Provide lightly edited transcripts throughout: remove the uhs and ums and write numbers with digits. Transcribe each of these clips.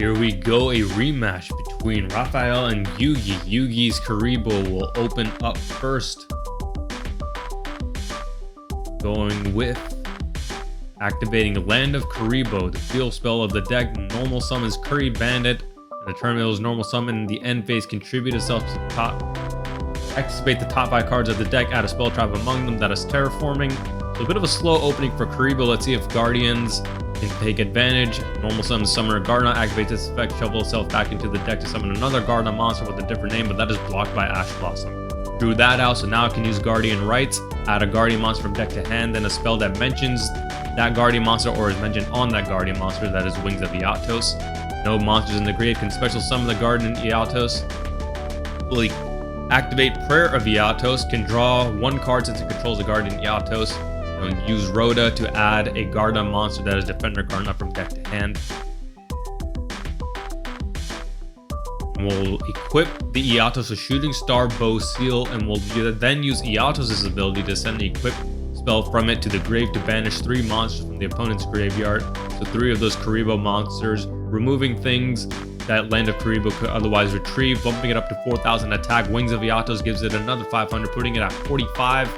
Here we go, a rematch between Raphael and Yugi. Yugi's Kuriboh will open up first. Going with activating Land of Kuriboh, the field spell of the deck. Normal summons Curry Bandit, and the tournament was normal summon. In the end phase, contribute itself to the top. Activate the top 5 cards of the deck, add a spell trap among them that is terraforming. So a bit of a slow opening for Kuriboh. Let's see if Guardians can take advantage. Normal summon Summoner Gardener, activates this effect, shuffle itself back into the deck to summon another Gardener monster with a different name, but that is blocked by Ash Blossom. Drew that out, so now I can use Guardian Rights, add a Guardian monster from deck to hand, then a spell that mentions that Guardian monster or is mentioned on that Guardian monster, that is Wings of Eatos. No monsters in the grave can special summon the Guardian Eatos. Fully activate Prayer of Eatos, can draw 1 card since it controls the Guardian Eatos. And use Rhoda to add a Gardener monster that is Defender Gardener from deck to hand. We'll equip the Eatos with Shooting Star, Bow, Seal, and we'll then use Eatos' ability to send the equip spell from it to the grave to banish 3 monsters from the opponent's graveyard. So 3 of those Kuriboh monsters, removing things that Land of Kuriboh could otherwise retrieve, bumping it up to 4,000 attack. Wings of Eatos gives it another 500, putting it at 45.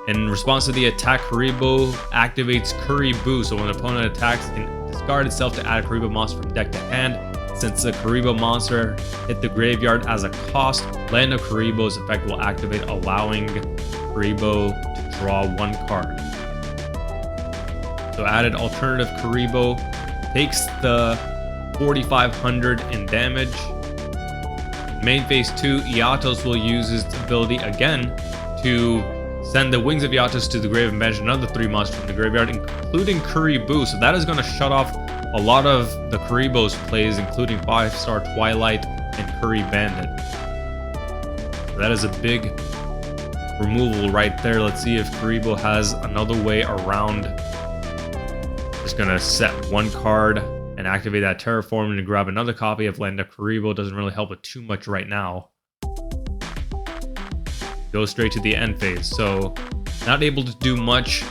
In response to the attack, Kuriboh activates Kuriboh, so when the opponent attacks, it can discard itself to add a Kuriboh monster from deck to hand. Since the Kuriboh monster hit the graveyard as a cost, Land of Kuriboh's effect will activate, allowing Kuriboh to draw 1 card. So added alternative Kuriboh takes the 4,500 in damage. Main phase 2, Eatos will use its ability again to send the Wings of Eatos to the grave and banish another 3 monsters from the graveyard, including Kuriboh. So that is going to shut off a lot of the Kuriboh's plays, including 5-star Twilight and Curry Bandit. So that is a big removal right there. Let's see if Kuriboh has another way around. Just going to set 1 card and activate that Terraform and grab another copy of Land of Kuriboh. Doesn't really help it too much right now. Go straight to the end phase, so not able to do much.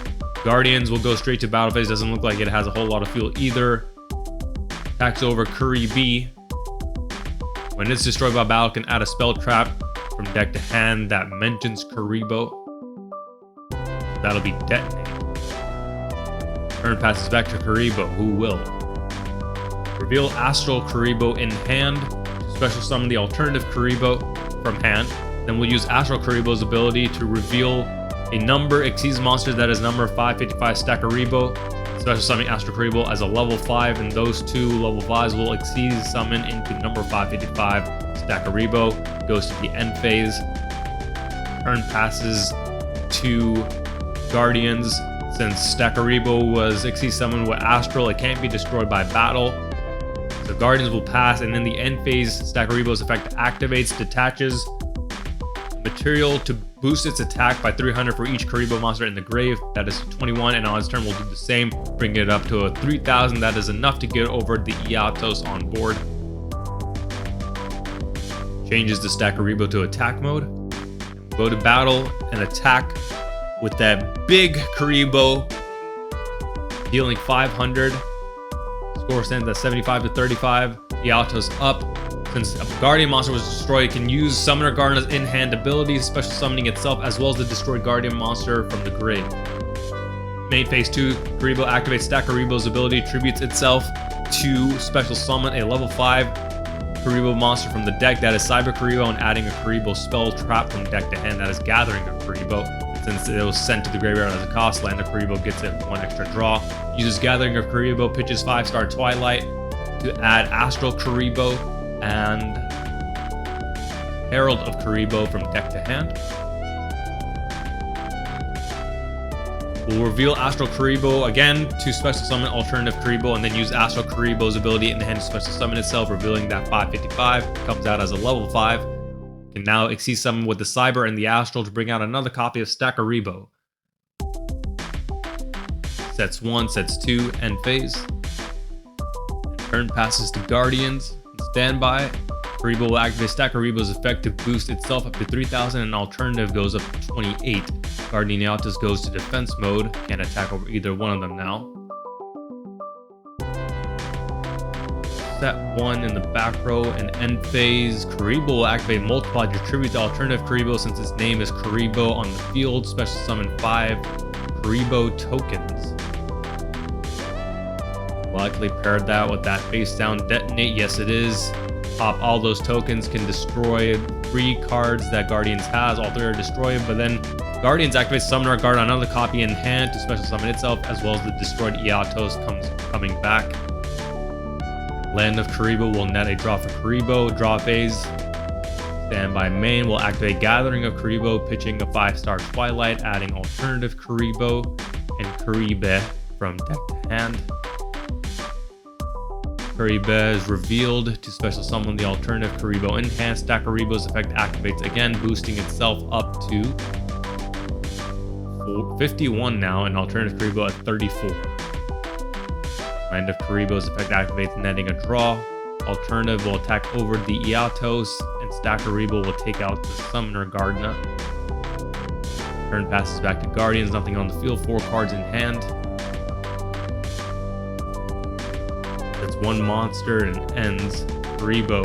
Guardians will go straight to battle phase. Doesn't look like it has a whole lot of fuel either. Attacks over Kuriboh. When it's destroyed by battle, can add a spell trap from deck to hand that mentions Kuriboh. That'll be detonated. Turn passes back to Kuriboh, who will reveal Astral Kuriboh in hand to special summon the alternative Kuriboh from hand. Then we'll use Astral Kuriboh's ability to reveal a number exceeds monsters that is number 555 stack Kuriboh. Special summoning Astral Kuriboh as a level 5, and those 2 level 5s will exceed summon into number 555 stack Kuriboh. Goes to the end phase. Turn passes to Guardians. Since stack Kuriboh was exceed summoned with Astral, it can't be destroyed by battle. So Guardians will pass, and in the end phase, stack Kuriboh's effect activates, detaches material to boost its attack by 300 for each Kuriboh monster in the grave. That is 21, and on its turn we'll do the same, bring it up to a 3,000. That is enough to get over the Eatos on board. Changes the stack Kuriboh to attack mode. Go to battle and attack with that big Kuriboh, healing 500. Score stands at 75 to 35. Eatos up. Since a Guardian monster was destroyed, it can use Summoner Gardener's in-hand abilities, special summoning itself, as well as the destroyed Guardian monster from the grave. Main phase 2, Kuriboh activates stack Kuriboh's ability, tributes itself to special summon a level 5 Kuriboh monster from the deck, that is Cyber Kuriboh, and adding a Kuriboh spell trap from deck to hand, that is Gathering of Kuriboh. Since it was sent to the graveyard as a cost, Land of Kuriboh gets it 1 extra draw. Uses Gathering of Kuriboh, pitches 5-star Twilight to add Astral Kuriboh and Herald of Kuriboh from deck to hand. We'll reveal Astral Kuriboh again to special summon alternative Kuriboh, and then use Astral Kuriboh's ability in the hand to special summon itself, revealing that 555 comes out as a level 5. Can now exceed summon with the Cyber and the Astral to bring out another copy of stack Kuriboh. Sets 1, sets 2, end phase. Turn passes to Guardians. Standby. Kuriboh will activate stack Kuriboh's effect to boost itself up to 3,000, and alternative goes up to 28. Guardian Eatos goes to defense mode. Can't attack over either one of them now. set 1 in the back row and end phase. Kuriboh will activate multiply to tribute the alternative Kuriboh since its name is Kuriboh on the field. Special summon 5 Kuriboh tokens. Likely paired that with that face down detonate. Yes, it is. Pop all those tokens, can destroy 3 cards that Guardians has. All 3 are destroyed, but then Guardians activate Summoner Guard on another copy in hand to special summon itself, as well as the destroyed Eatos coming back. Land of Kuriboh will net a draw for Kuriboh. Draw phase. Standby main will activate Gathering of Kuriboh, pitching a 5-star Twilight, adding alternative Kuriboh and Kuriboh from deck to hand. Kuriboh is revealed to special summon the alternative Kuriboh in hand. Stack Kuriboh's effect activates again, boosting itself up to 51 now, and alternative Kuriboh at 34. Land of Kuriboh's effect activates, netting a draw. Alternative will attack over the Eatos, and Stack Kuriboh will take out the Summoner Gardna. Turn passes back to Guardians, nothing on the field, 4 cards in hand. That's 1 monster and ends. Kuriboh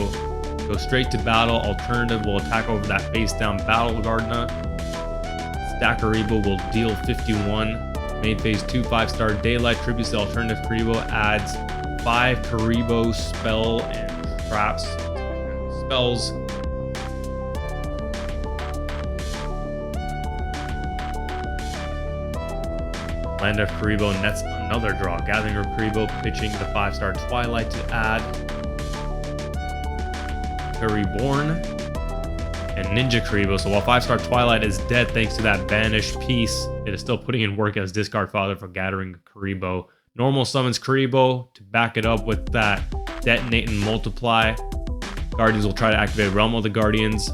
goes straight to battle. Alternative will attack over that face down Battle Gardna. Stack Kuriboh will deal 51. Main phase 2 5-star Daylight tributes the alternative Kuriboh, adds 5 Kuriboh spell and traps spells. Land of Kuriboh nets another draw. Gathering of Kuriboh, pitching the 5-star Twilight to add Reborn and Ninja Kuriboh. So while 5-star Twilight is dead thanks to that banished piece, it is still putting in work as discard fodder for Gathering Kuriboh. Normal summons Kuriboh to back it up with that Detonate and Multiply. Guardians will try to activate Realm of the Guardians,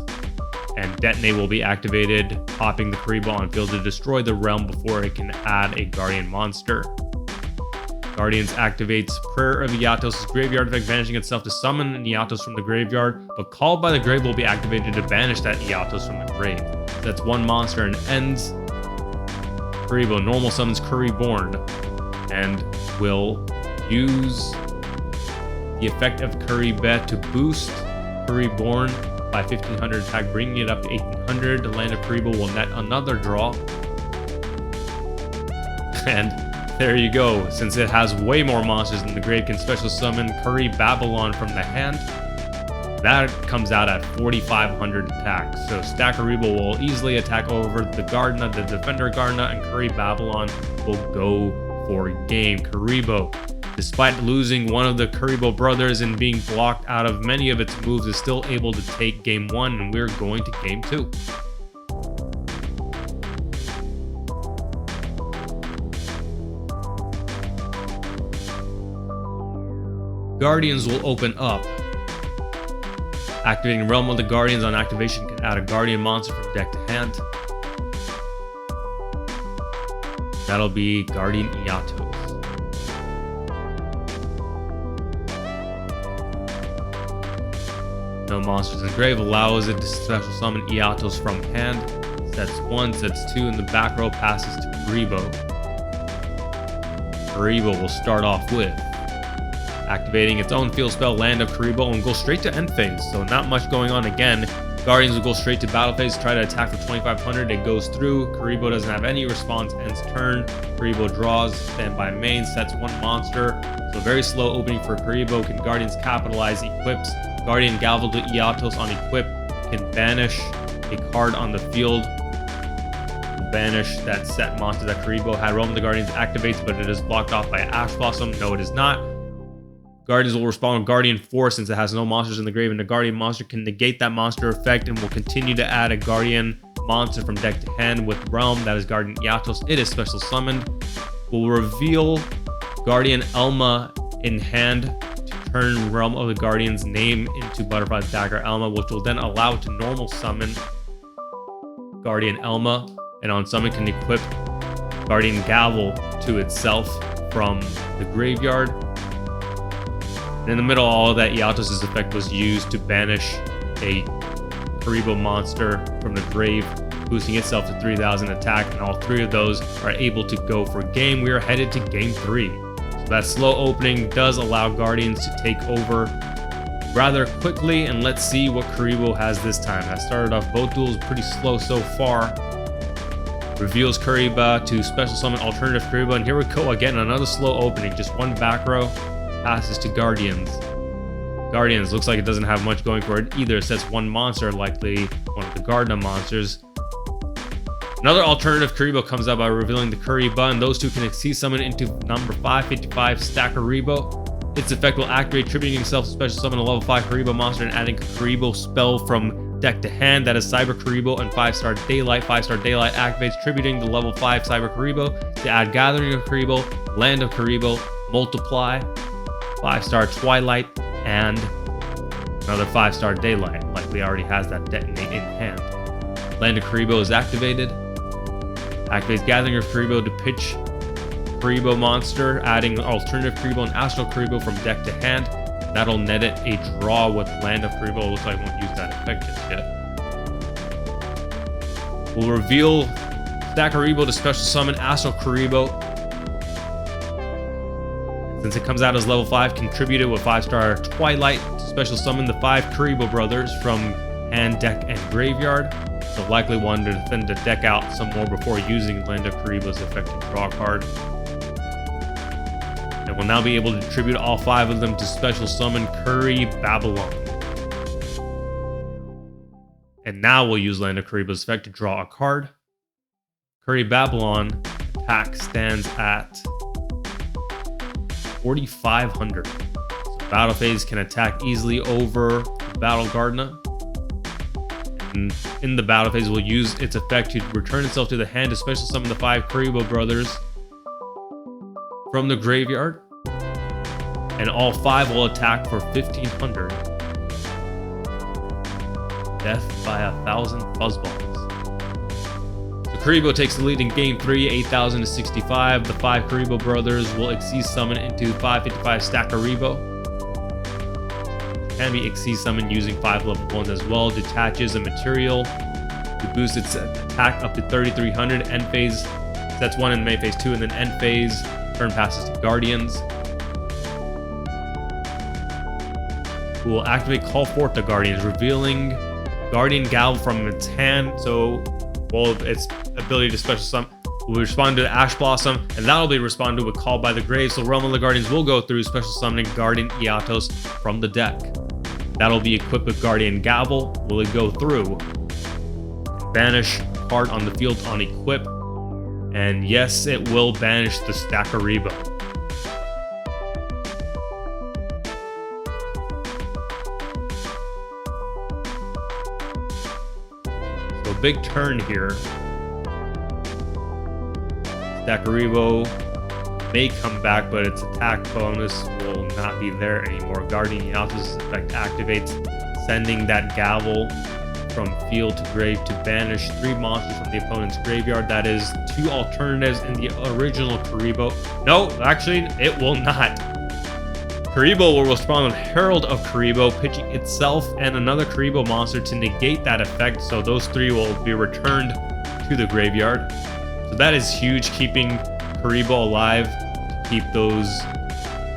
and Detonate will be activated, popping the Kuriboh on field to destroy the realm before it can add a Guardian monster. Guardians activates Prayer of Eatos' graveyard effect, banishing itself to summon an Eatos from the graveyard, but Called by the Grave will be activated to banish that Eatos from the grave. That's 1 monster and ends. Kuriboh normal summons Kuriborn and will use the effect of Kuriboh to boost Kuriborn by 1500 attack, bringing it up to 1800. The Land of Kuriboh will net another draw. And there you go. Since it has way more monsters than the grave, can special summon Babylon from the hand. That comes out at 4500 attack. So Stack Kuriboh will easily attack over the Gardna, the Defender Gardna, and Babylon will go for game. Kuriboh, despite losing one of the Kuriboh brothers and being blocked out of many of its moves, is still able to take game 1, and we're going to game 2. Guardians will open up. Activating Realm of the Guardians on activation can add a Guardian monster from deck to hand. That'll be Guardian Eatos. No monsters in the grave allows it to special summon Eatos from hand. Sets 1, sets 2 in the back row, passes to Kuriboh. Kuriboh will start off with activating its own field spell, Land of Kuriboh, and go straight to end phase. So not much going on again. Guardians will go straight to battle phase, try to attack for 2500. It goes through. Kuriboh doesn't have any response, ends turn. Kuriboh draws, standby main, sets 1 monster. So very slow opening for Kuriboh. Can Guardians capitalize? Equips Guardian Gavel to Eatos on equip. Can banish a card on the field. Banish that set monster that Kuriboh had. Realm of the Guardians activates, but it is blocked off by Ash Blossom. No, it is not. Guardians will respond with Guardian Force since it has no monsters in the grave, and the Guardian monster can negate that monster effect and will continue to add a Guardian monster from deck to hand with Realm. That is Guardian Eatos. It is special summoned. Will reveal Guardian Elma in hand to turn Realm of the Guardian's name into Butterfly's Dagger Elma, which will then allow it to normal summon Guardian Elma, and on summon can equip Guardian Gavel to itself from the graveyard. And in the middle, all of that Eatos' effect was used to banish a Kuriboh monster from the grave, boosting itself to 3000 attack, and all 3 of those are able to go for game. We are headed to game 3. So That slow opening does allow Guardians to take over rather quickly, and let's see what Kuriboh has this time. Has started off both duels pretty slow so far. Reveals Kuriboh to special summon alternative Kuriboh, and here we go again, another slow opening. Just one back row, passes to Guardians. Guardians looks like it doesn't have much going for it either. It sets one monster, likely one of the Gardna monsters. Another alternative Kuriboh comes out by revealing the Kuriboh, and those two can exceed summon into number 555 stack Kuriboh. Its effect will activate, tributing itself to special summon a level 5 Kuriboh monster and adding a Kuriboh spell from deck to hand. That is Cyber Kuriboh and 5-star Daylight. 5-star Daylight activates, tributing the level 5 Cyber Kuriboh to add Gathering of Kuriboh, Land of Kuriboh, Multiply, 5-star Twilight, and another 5-star Daylight. Likely already has that detonate in hand. Land of Kuriboh is activated. Activates Gathering of Kuriboh to pitch Kuriboh monster, adding alternative Kuriboh and Astral Kuriboh from deck to hand. That'll net it a draw with Land of Kuriboh. Looks like I won't use that effect just yet. We'll reveal stack Kuriboh to special summon Astral Kuriboh. Since it comes out as level 5, contributed with 5-star Twilight to special summon the 5 Kuriboh brothers from hand, deck, and graveyard. So likely wanted to defend the deck out some more before using Land of Kuriboh's effect to draw a card. And will now be able to tribute all 5 of them to special summon Babylon. And now we'll use Land of Kuriboh's effect to draw a card. Babylon attack stands at 4,500. So battle phase can attack easily over Battle Gardna. And in the battle phase, we'll use its effect to return itself to the hand to special summon the 5 Kuriboh brothers from the graveyard. And all 5 will attack for 1,500. Death by 1,000 fuzzballs. So Kuriboh takes the lead in game 3, 8,000 to 65. The 5 Kuriboh brothers will exceed summon into 555 stack Kuriboh. Can be exceed summon using 5 level 1s as well. Detaches a material to boost its attack up to 3,300. End phase sets 1 in main phase 2, and then end phase turn passes to Guardians, who will activate Call Forth the Guardians, revealing Guardian Gavel from its hand. So while its ability to special summon will respond to the Ash Blossom, and that'll be responded with Call by the Grave. So Realm of the Guardians will go through special summoning Guardian Eatos from the deck. That'll be equipped with Guardian Gavel. Will it go through? Banish card on the field on equip. And yes, it will banish the stack Kuriboh. So big turn here. Stack Kuriboh may come back, but its attack bonus will not be there anymore. Guardian Eatos' effect activates, sending that gavel from field to grave to banish 3 monsters from the opponent's graveyard. That is 2 alternatives in the original Kuriboh. No, actually, it will not. Kuriboh will respond with Herald of Kuriboh, pitching itself and another Kuriboh monster to negate that effect, so those 3 will be returned to the graveyard. So that is huge, keeping Kuriboh alive to keep those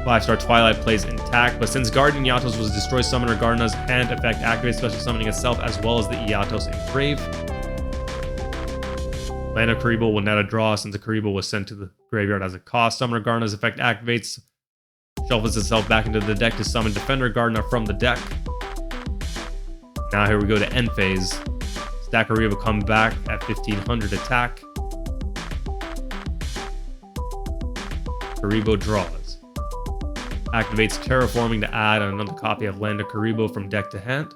5-star Twilight plays intact. But since Guardian Eatos was destroyed, Summoner Gardna's hand effect activates, special summoning itself as well as the Eatos in grave. Land of Kuriboh will net a draw since the Kuriboh was sent to the graveyard as a cost. Summoner Gardna's effect activates, shuffles itself back into the deck to summon Defender Gardna from the deck. Now here we go to end phase. Stack Kuriboh come back at 1,500 attack. Kuriboh draws. Activates Terraforming to add another copy of Land of Kuriboh from deck to hand.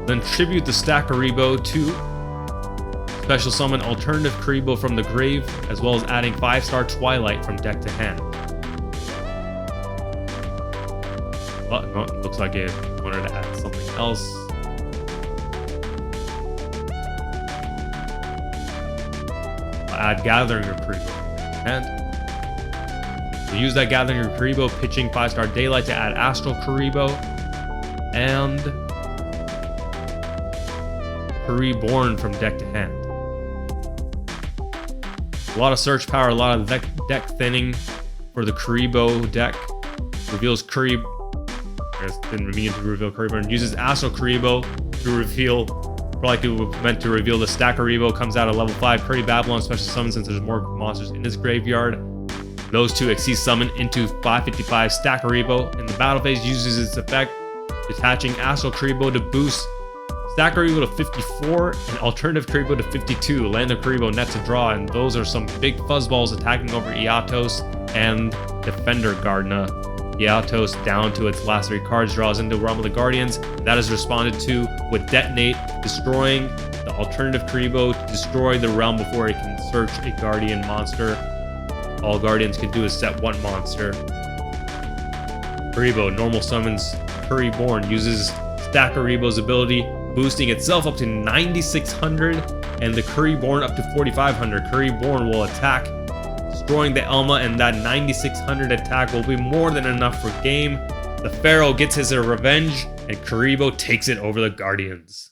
Then tribute the stack Kuriboh to special summon alternative Kuriboh from the grave, as well as adding 5-star Twilight from deck to hand. But no, it looks like it wanted to add something else. Add Gathering of Kuriboh. And we'll use that Gathering of Kuriboh, pitching 5-star Daylight to add Astral Kuriboh and Kuriborn from deck to hand. A lot of search power, a lot of deck thinning for the Kuriboh deck. Reveals I guess didn't mean to reveal Kuriboh. Uses Astral Kuriboh to reveal. Probably meant to reveal the stack Kuriboh. Comes out at level 5. Curry Babylon special summon since there's more monsters in his graveyard. Those two exceed summon into 555 stack Kuriboh. In the battle phase, uses its effect, detaching Astral Kuriboh to boost stack Kuriboh to 54 and alternative Kuriboh to 52. Land of Kuriboh nets a draw, and those are some big fuzzballs attacking over Eatos and Defender Gardna. Eatos down to its last 3 cards, draws into Realm of the Guardians. That is responded to with Detonate, destroying the alternative Kuriboh to destroy the realm before it can search a Guardian monster. All Guardians can do is set 1 monster. Kuriboh normal summons Kuriboh, uses stack Kuriboh's ability, boosting itself up to 9600 and the Kuriboh up to 4500. Kuriboh will attack, destroying the Elma, and that 9600 attack will be more than enough for game. The Pharaoh gets his revenge, and Kuriboh takes it over the Guardians.